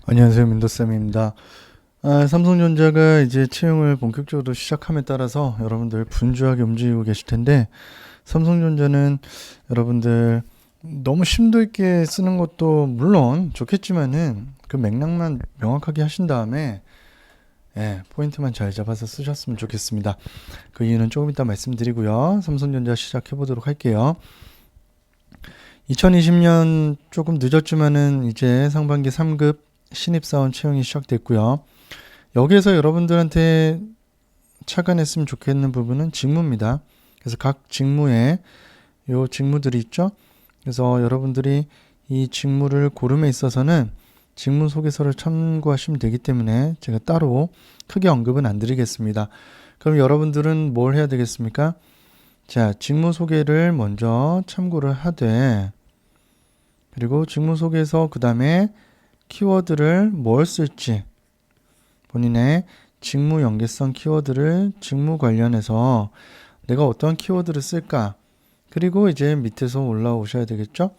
안녕하세요. 민더쌤입니다. 삼성전자가 이제 채용을 본격적으로 시작함에 따라서 여러분들 분주하게 움직이고 계실 텐데, 삼성전자는 여러분들 너무 심도 있게 쓰는 것도 물론 좋겠지만은 그 맥락만 명확하게 하신 다음에 포인트만 잘 잡아서 쓰셨으면 좋겠습니다. 그 이유는 조금 이따 말씀드리고요. 삼성전자 시작해 보도록 할게요. 2020년 조금 늦었지만은 이제 상반기 3급 신입사원 채용이 시작됐고요. 여기에서 여러분들한테 착안했으면 좋겠는 부분은 직무입니다. 그래서 각 직무에 요 직무들이 있죠. 그래서 여러분들이 이 직무를 고름에 있어서는 직무 소개서를 참고하시면 되기 때문에 제가 따로 크게 언급은 안 드리겠습니다. 그럼 여러분들은 뭘 해야 되겠습니까? 자, 직무 소개를 먼저 참고를 하되, 그리고 직무 소개서 그 다음에 키워드를 뭘 쓸지, 본인의 직무 연계성 키워드를 직무 관련해서 내가 어떤 키워드를 쓸까, 그리고 이제 밑에서 올라오셔야 되겠죠.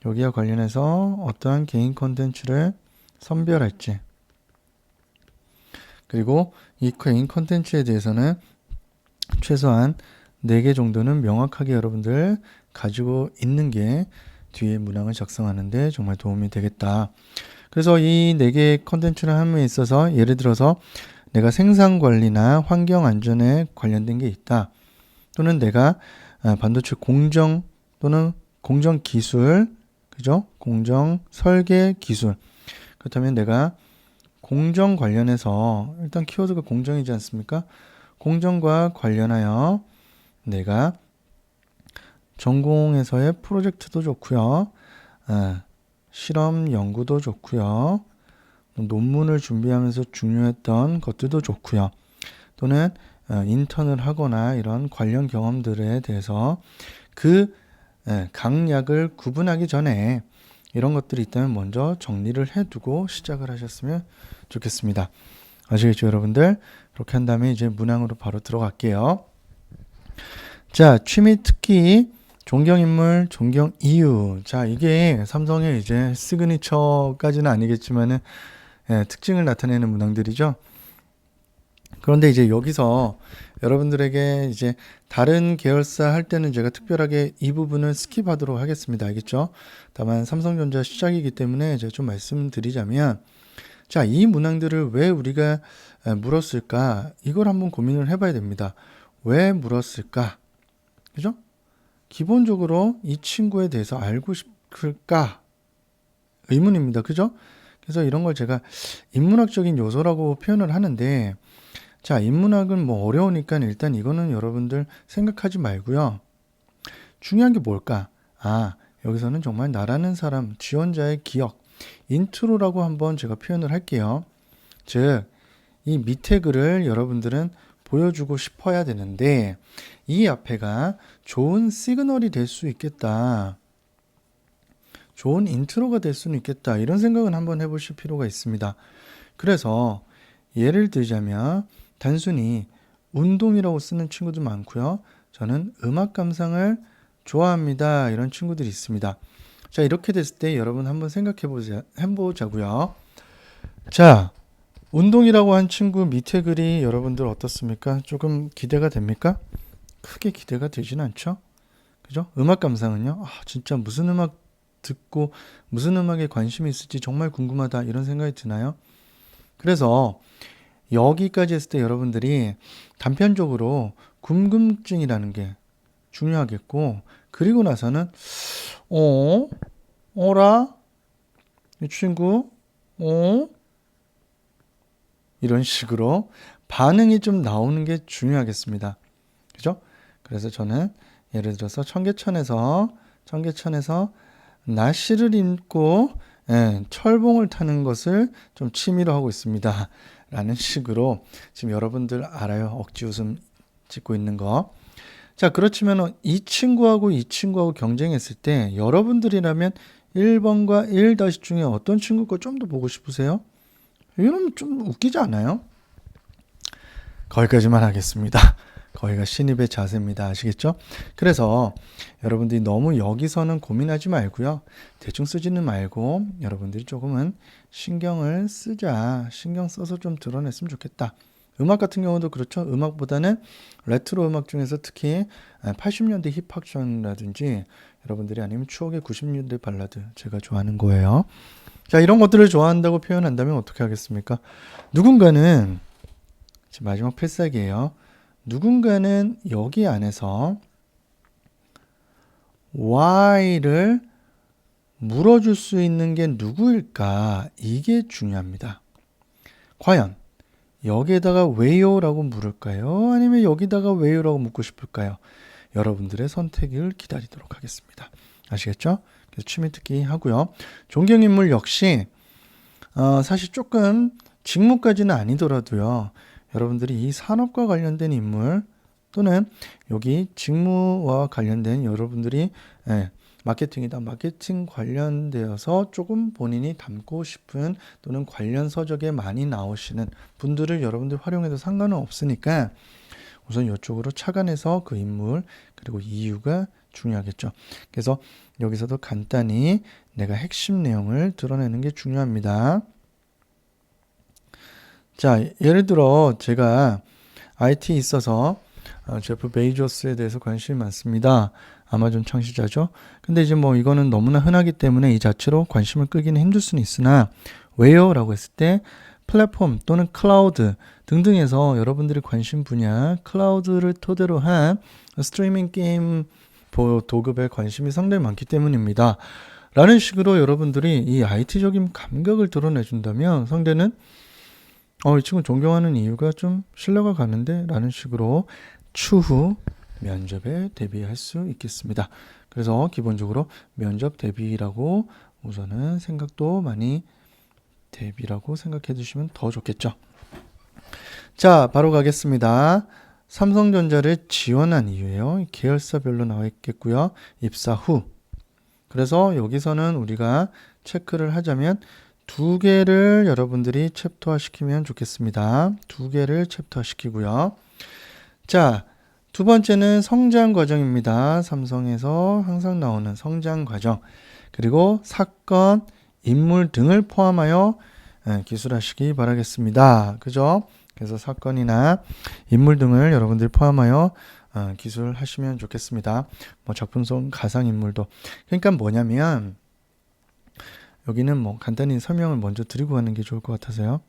여기와 관련해서 어떠한 개인 콘텐츠를 선별할지, 그리고 이 개인 콘텐츠에 대해서는 최소한 4개 정도는 명확하게 여러분들 가지고 있는 게 뒤에 문항을 작성하는데 정말 도움이 되겠다. 그래서 이 4개의 컨텐츠를 함에 있어서 예를 들어서 내가 생산 관리나 환경 안전에 관련된 게 있다. 또는 내가 반도체 공정 또는 공정 기술, 그죠? 공정 설계 기술. 그렇다면 내가 공정 관련해서 일단 키워드가 공정이지 않습니까? 공정과 관련하여 내가 전공에서의 프로젝트도 좋고요. 실험 연구도 좋고요. 논문을 준비하면서 중요했던 것들도 좋고요. 또는 인턴을 하거나 이런 관련 경험들에 대해서 그 강약을 구분하기 전에 이런 것들이 있다면 먼저 정리를 해두고 시작을 하셨으면 좋겠습니다. 아시겠죠, 여러분들? 그렇게 한 다음에 이제 문항으로 바로 들어갈게요. 자, 취미 특기, 존경인물, 존경 이유. 자, 이게 삼성의 이제 시그니처까지는 아니겠지만은 특징을 나타내는 문항들이죠. 그런데 이제 여기서 여러분들에게 이제 다른 계열사 할 때는 제가 특별하게 이 부분을 스킵하도록 하겠습니다. 알겠죠? 다만 삼성전자 시작이기 때문에 제가 좀 말씀드리자면, 자, 이 문항들을 왜 우리가 물었을까? 이걸 한번 고민을 해봐야 됩니다. 왜 물었을까? 그죠? 기본적으로 이 친구에 대해서 알고 싶을까? 의문입니다. 그죠? 그래서 이런 걸 제가 인문학적인 요소라고 표현을 하는데, 자, 인문학은 뭐 어려우니까 일단 이거는 여러분들 생각하지 말고요. 중요한 게 뭘까? 여기서는 정말 나라는 사람, 지원자의 기억, 인트로라고 한번 제가 표현을 할게요. 즉, 이 밑에 글을 여러분들은 보여주고 싶어야 되는데, 이 앞에가 좋은 시그널이 될 수 있겠다. 좋은 인트로가 될 수는 있겠다. 이런 생각은 한번 해보실 필요가 있습니다. 그래서 예를 들자면 단순히 운동이라고 쓰는 친구도 많고요. 저는 음악 감상을 좋아합니다. 이런 친구들이 있습니다. 자, 이렇게 됐을 때 여러분 한번 해보자고요. 자, 운동이라고 한 친구 밑에 글이 여러분들 어떻습니까? 조금 기대가 됩니까? 크게 기대가 되진 않죠? 그죠? 음악 감상은요? 진짜 무슨 음악 듣고 무슨 음악에 관심이 있을지 정말 궁금하다 이런 생각이 드나요? 그래서 여기까지 했을 때 여러분들이 단편적으로 궁금증이라는 게 중요하겠고, 그리고 나서는 어라? 이 친구? 이런 식으로 반응이 좀 나오는 게 중요하겠습니다. 그죠? 그래서 저는 예를 들어서 청계천에서 나시를 입고 철봉을 타는 것을 좀 취미로 하고 있습니다. 라는 식으로 지금 여러분들 알아요. 억지 웃음 짓고 있는 거. 자, 그렇지만 이 친구하고 경쟁했을 때 여러분들이라면 1번과 1 중에 어떤 친구 거 좀 더 보고 싶으세요? 이건 좀 웃기지 않아요? 거기까지만 하겠습니다. 거기가 신입의 자세입니다. 아시겠죠? 그래서 여러분들이 너무 여기서는 고민하지 말고요. 대충 쓰지는 말고 여러분들이 조금은 신경을 쓰자. 신경 써서 좀 드러냈으면 좋겠다. 음악 같은 경우도 그렇죠. 음악보다는 레트로 음악 중에서 특히 80년대 힙합 장르라든지 여러분들이 아니면 추억의 90년대 발라드 제가 좋아하는 거예요. 자, 이런 것들을 좋아한다고 표현한다면 어떻게 하겠습니까? 누군가는 마지막 필살기예요. 누군가는 여기 안에서 why를 물어줄 수 있는 게 누구일까? 이게 중요합니다. 과연 여기에다가 왜요라고 물을까요? 아니면 여기다가 왜요라고 묻고 싶을까요? 여러분들의 선택을 기다리도록 하겠습니다. 아시겠죠? 그래서 취미특기 하고요. 존경인물 역시 사실 조금 직무까지는 아니더라도요. 여러분들이 이 산업과 관련된 인물 또는 여기 직무와 관련된 여러분들이 마케팅이다. 마케팅 관련되어서 조금 본인이 담고 싶은 또는 관련 서적에 많이 나오시는 분들을 여러분들 활용해도 상관은 없으니까 우선 이쪽으로 착안해서 그 인물 그리고 이유가 중요하겠죠. 그래서 여기서도 간단히 내가 핵심 내용을 드러내는 게 중요합니다. 자, 예를 들어 제가 IT에 있어서 제프 베이조스에 대해서 관심이 많습니다. 아마존 창시자죠. 근데 이제 뭐 이거는 너무나 흔하기 때문에 이 자체로 관심을 끄기는 힘들 수는 있으나 왜요? 라고 했을 때 플랫폼 또는 클라우드 등등에서 여러분들이 관심 분야 클라우드를 토대로 한 스트리밍 게임 도급에 관심이 상당히 많기 때문입니다. 라는 식으로 여러분들이 이 IT적인 감각을 드러내준다면 상대는 이 친구 존경하는 이유가 좀 신뢰가 가는데 라는 식으로 추후 면접에 대비할 수 있겠습니다. 그래서 기본적으로 면접 대비라고 우선은 생각도 많이 대비라고 생각해 주시면 더 좋겠죠. 자, 바로 가겠습니다. 삼성전자를 지원한 이유예요. 계열사별로 나와 있겠고요. 입사 후. 그래서 여기서는 우리가 체크를 하자면 두 개를 여러분들이 챕터화 시키면 좋겠습니다. 두 개를 챕터화 시키고요. 자, 두 번째는 성장 과정입니다. 삼성에서 항상 나오는 성장 과정. 그리고 사건, 인물 등을 포함하여 기술하시기 바라겠습니다. 그죠? 그래서 사건이나 인물 등을 여러분들이 포함하여 기술하시면 좋겠습니다. 뭐 작품성 가상인물도. 그러니까 뭐냐면 여기는 뭐 간단히 설명을 먼저 드리고 가는 게 좋을 것 같아서요.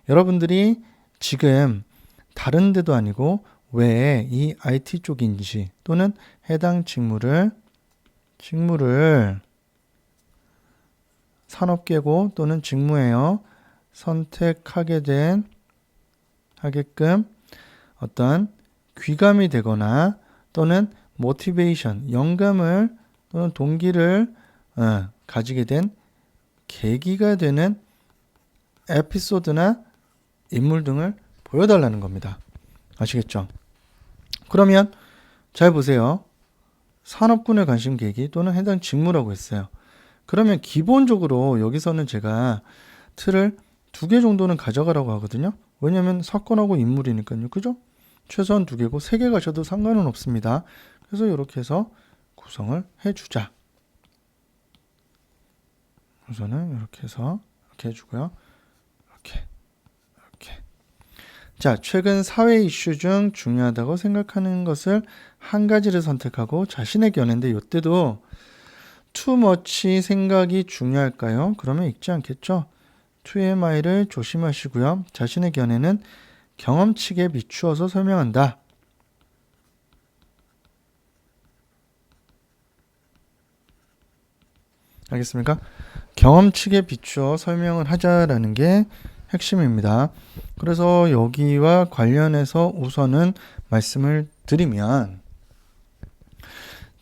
여러분들이 지금 다른 데도 아니고 왜 이 IT 쪽인지 또는 해당 직무를 산업계고 또는 직무예요. 선택하게 된 하게끔 어떤 귀감이 되거나 또는 모티베이션, 영감을 또는 동기를 가지게 된 계기가 되는 에피소드나 인물 등을 보여달라는 겁니다. 아시겠죠? 그러면 잘 보세요. 산업군의 관심 계기 또는 해당 직무라고 했어요. 그러면 기본적으로 여기서는 제가 틀을 2개 정도는 가져가라고 하거든요. 왜냐하면 사건하고 인물이니까요. 그죠? 최소한 2개고 3개 가셔도 상관은 없습니다. 그래서 이렇게 해서 구성을 해주자. 우선은 이렇게 해서 이렇게 해주고요. 이렇게. 자, 최근 사회 이슈 중 중요하다고 생각하는 것을 한 가지를 선택하고 자신의 견해인데 이때도 too much 생각이 중요할까요? 그러면 읽지 않겠죠? TMI를 조심하시고요. 자신의 견해는 경험치에 비추어서 설명한다. 알겠습니까? 경험치에 비추어 설명을 하자라는 게 핵심입니다. 그래서 여기와 관련해서 우선은 말씀을 드리면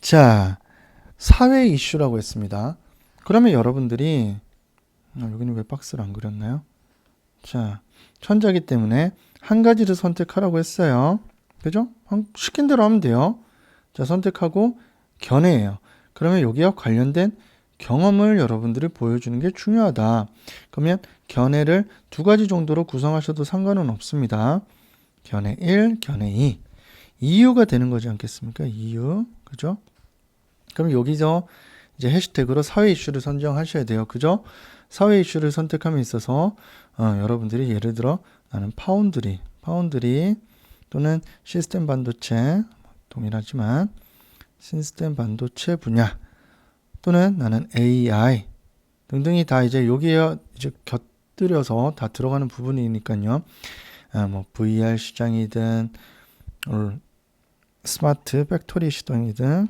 자, 사회 이슈라고 했습니다. 그러면 여러분들이 여기는 왜 박스를 안 그렸나요? 자, 천자기 때문에 한 가지를 선택하라고 했어요. 그죠? 시킨 대로 하면 돼요. 자, 선택하고 견해예요. 그러면 여기와 관련된 경험을 여러분들이 보여주는 게 중요하다. 그러면 견해를 2가지 정도로 구성하셔도 상관은 없습니다. 견해 1, 견해 2. 이유가 되는 거지 않겠습니까? 이유. 그죠? 그럼 여기서 이제 해시태그로 사회 이슈를 선정하셔야 돼요. 그죠? 사회 이슈를 선택함에 있어서 여러분들이 예를 들어 나는 파운드리 또는 시스템 반도체 동일하지만 시스템 반도체 분야 또는 나는 AI 등등이 다 이제 여기에 이제 곁들여서 다 들어가는 부분이니까요. 뭐 VR 시장이든 스마트 팩토리 시장이든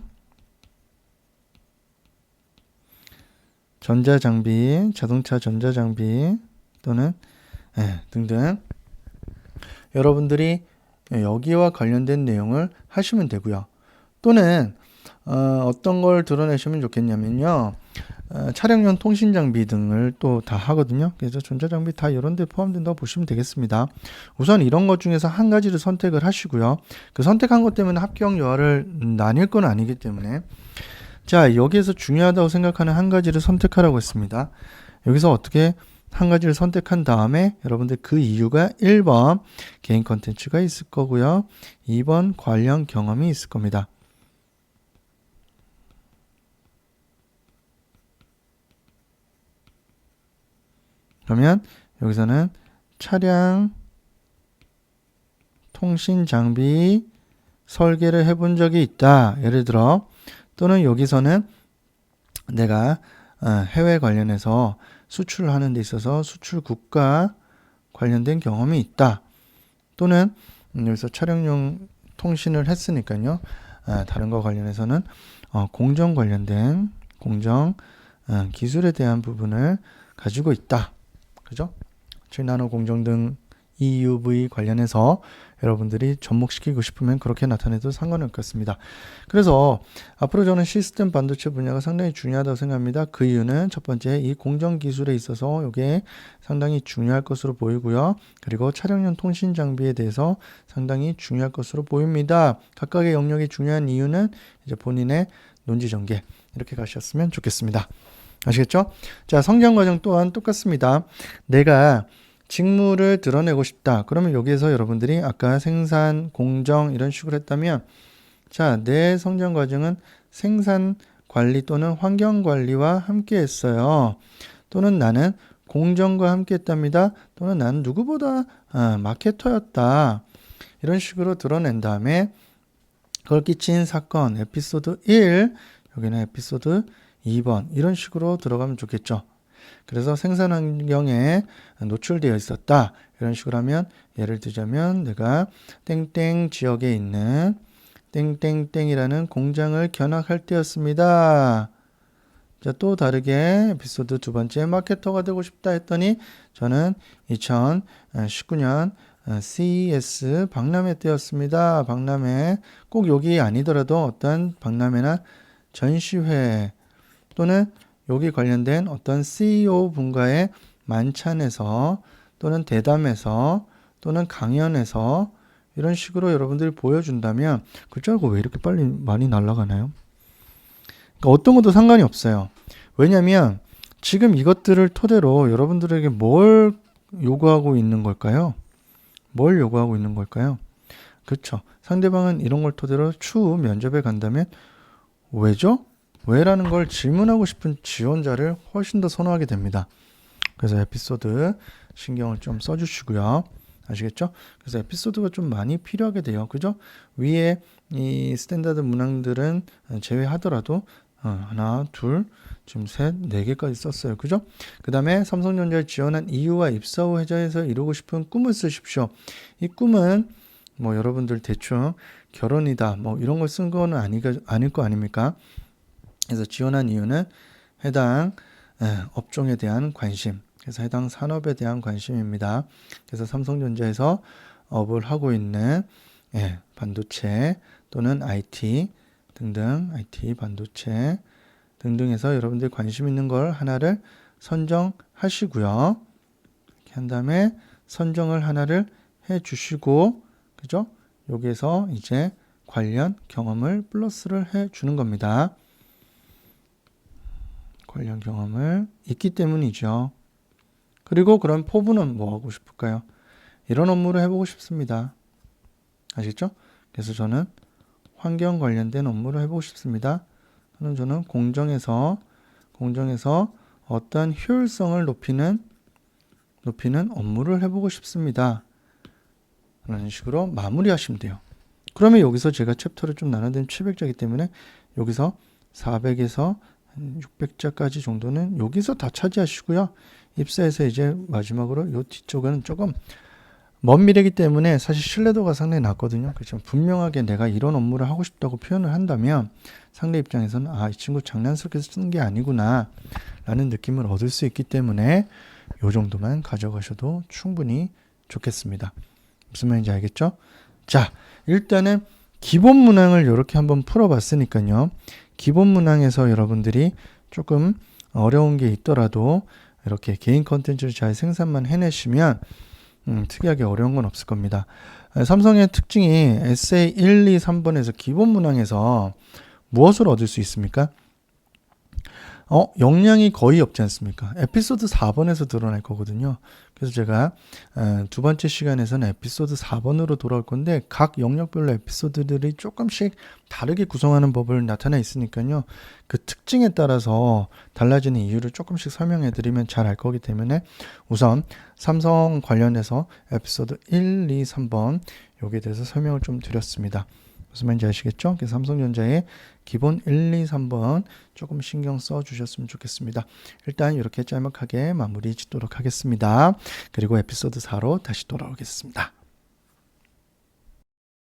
전자장비, 자동차 전자장비 또는 등등 여러분들이 여기와 관련된 내용을 하시면 되고요. 또는 어떤 걸 드러내시면 좋겠냐면요. 차량용 통신장비 등을 또 다 하거든요. 그래서 전자장비 다 이런 데 포함된다고 보시면 되겠습니다. 우선 이런 것 중에서 한 가지를 선택을 하시고요. 그 선택한 것 때문에 합격 여하를 나뉠 건 아니기 때문에 자, 여기에서 중요하다고 생각하는 한 가지를 선택하라고 했습니다. 여기서 어떻게 한 가지를 선택한 다음에 여러분들 그 이유가 1번 개인 컨텐츠가 있을 거고요. 2번 관련 경험이 있을 겁니다. 그러면 여기서는 차량 통신 장비 설계를 해본 적이 있다. 예를 들어 또는 여기서는 내가 해외 관련해서 수출을 하는 데 있어서 수출국가 관련된 경험이 있다. 또는 여기서 차량용 통신을 했으니까요. 다른 거 관련해서는 공정 관련된 공정 기술에 대한 부분을 가지고 있다. 그죠? 7나노 공정 등 EUV 관련해서 여러분들이 접목시키고 싶으면 그렇게 나타내도 상관은 없겠습니다. 그래서 앞으로 저는 시스템 반도체 분야가 상당히 중요하다고 생각합니다. 그 이유는 첫 번째 이 공정 기술에 있어서 이게 상당히 중요할 것으로 보이고요. 그리고 차량용 통신 장비에 대해서 상당히 중요할 것으로 보입니다. 각각의 영역이 중요한 이유는 이제 본인의 논지 전개 이렇게 가셨으면 좋겠습니다. 아시겠죠? 자, 성장 과정 또한 똑같습니다. 내가 직무를 드러내고 싶다. 그러면 여기에서 여러분들이 아까 생산, 공정 이런 식으로 했다면 자, 내 성장 과정은 생산 관리 또는 환경 관리와 함께 했어요. 또는 나는 공정과 함께 했답니다. 또는 나는 누구보다 마케터였다. 이런 식으로 드러낸 다음에 그걸 끼친 사건 에피소드 1, 여기는 에피소드 2번 이런 식으로 들어가면 좋겠죠. 그래서 생산 환경에 노출되어 있었다. 이런 식으로 하면 예를 들자면 내가 땡땡 지역에 있는 땡땡땡이라는 공장을 견학할 때였습니다. 자, 또 다르게 에피소드 두 번째 마케터가 되고 싶다 했더니 저는 2019년 CES 박람회 때였습니다. 박람회 꼭 여기 아니더라도 어떤 박람회나 전시회 또는 여기 관련된 어떤 CEO 분과의 만찬에서 또는 대담에서 또는 강연에서 이런 식으로 여러분들이 보여준다면 글자가 왜 이렇게 빨리 많이 날아가나요? 그러니까 어떤 것도 상관이 없어요. 왜냐하면 지금 이것들을 토대로 여러분들에게 뭘 요구하고 있는 걸까요? 뭘 요구하고 있는 걸까요? 그렇죠. 상대방은 이런 걸 토대로 추후 면접에 간다면 왜죠? 왜라는 걸 질문하고 싶은 지원자를 훨씬 더 선호하게 됩니다. 그래서 에피소드 신경을 좀 써주시고요. 아시겠죠? 그래서 에피소드가 좀 많이 필요하게 돼요. 그죠? 위에 이 스탠다드 문항들은 제외하더라도 하나, 둘, 지금 셋, 네 개까지 썼어요. 그죠? 그 다음에 삼성전자를 지원한 이유와 입사 후 회사에서 이루고 싶은 꿈을 쓰십시오. 이 꿈은 뭐 여러분들 대충 결혼이다 뭐 이런 걸 쓴 거는 아닐 거 아닙니까? 그래서 지원한 이유는 해당 업종에 대한 관심, 그래서 해당 산업에 대한 관심입니다. 그래서 삼성전자에서 업을 하고 있는 반도체 또는 IT 등등, IT, 반도체 등등에서 여러분들이 관심 있는 걸 하나를 선정하시고요. 이렇게 한 다음에 선정을 하나를 해 주시고, 그죠? 여기에서 이제 관련 경험을 플러스를 해 주는 겁니다. 관련 경험을 있기 때문이죠. 그리고 그런 포부는 뭐 하고 싶을까요? 이런 업무를 해보고 싶습니다. 아시겠죠? 그래서 저는 환경 관련된 업무를 해보고 싶습니다. 저는 공정에서 어떤 효율성을 높이는 업무를 해보고 싶습니다. 라는 식으로 마무리하시면 돼요. 그러면 여기서 제가 챕터를 좀 나눠드린 700자이기 때문에 여기서 400에서 600자까지 정도는 여기서 다 차지하시고요. 입사에서 이제 마지막으로 요 뒤쪽은 조금 먼 미래이기 때문에 사실 신뢰도가 상당히 낮거든요. 그렇지만 분명하게 내가 이런 업무를 하고 싶다고 표현을 한다면 상대 입장에서는 이 친구 장난스럽게 쓰는 게 아니구나 라는 느낌을 얻을 수 있기 때문에 요 정도만 가져가셔도 충분히 좋겠습니다. 무슨 말인지 알겠죠? 자, 일단은 기본 문항을 이렇게 한번 풀어봤으니까요. 기본 문항에서 여러분들이 조금 어려운 게 있더라도 이렇게 개인 컨텐츠를 잘 생산만 해내시면 특이하게 어려운 건 없을 겁니다. 삼성의 특징이 에세이 1, 2, 3번에서 기본 문항에서 무엇을 얻을 수 있습니까? 역량이 거의 없지 않습니까? 에피소드 4번에서 드러날 거거든요. 그래서 제가 두 번째 시간에서는 에피소드 4번으로 돌아올 건데 각 영역별로 에피소드들이 조금씩 다르게 구성하는 법을 나타나 있으니까요. 그 특징에 따라서 달라지는 이유를 조금씩 설명해 드리면 잘 알 거기 때문에 우선 삼성 관련해서 에피소드 1, 2, 3번 여기에 대해서 설명을 좀 드렸습니다. 무슨 말인지 아시겠죠? 그래서 삼성전자의 기본 1, 2, 3번 조금 신경 써 주셨으면 좋겠습니다. 일단 이렇게 짤막하게 마무리 짓도록 하겠습니다. 그리고 에피소드 4로 다시 돌아오겠습니다.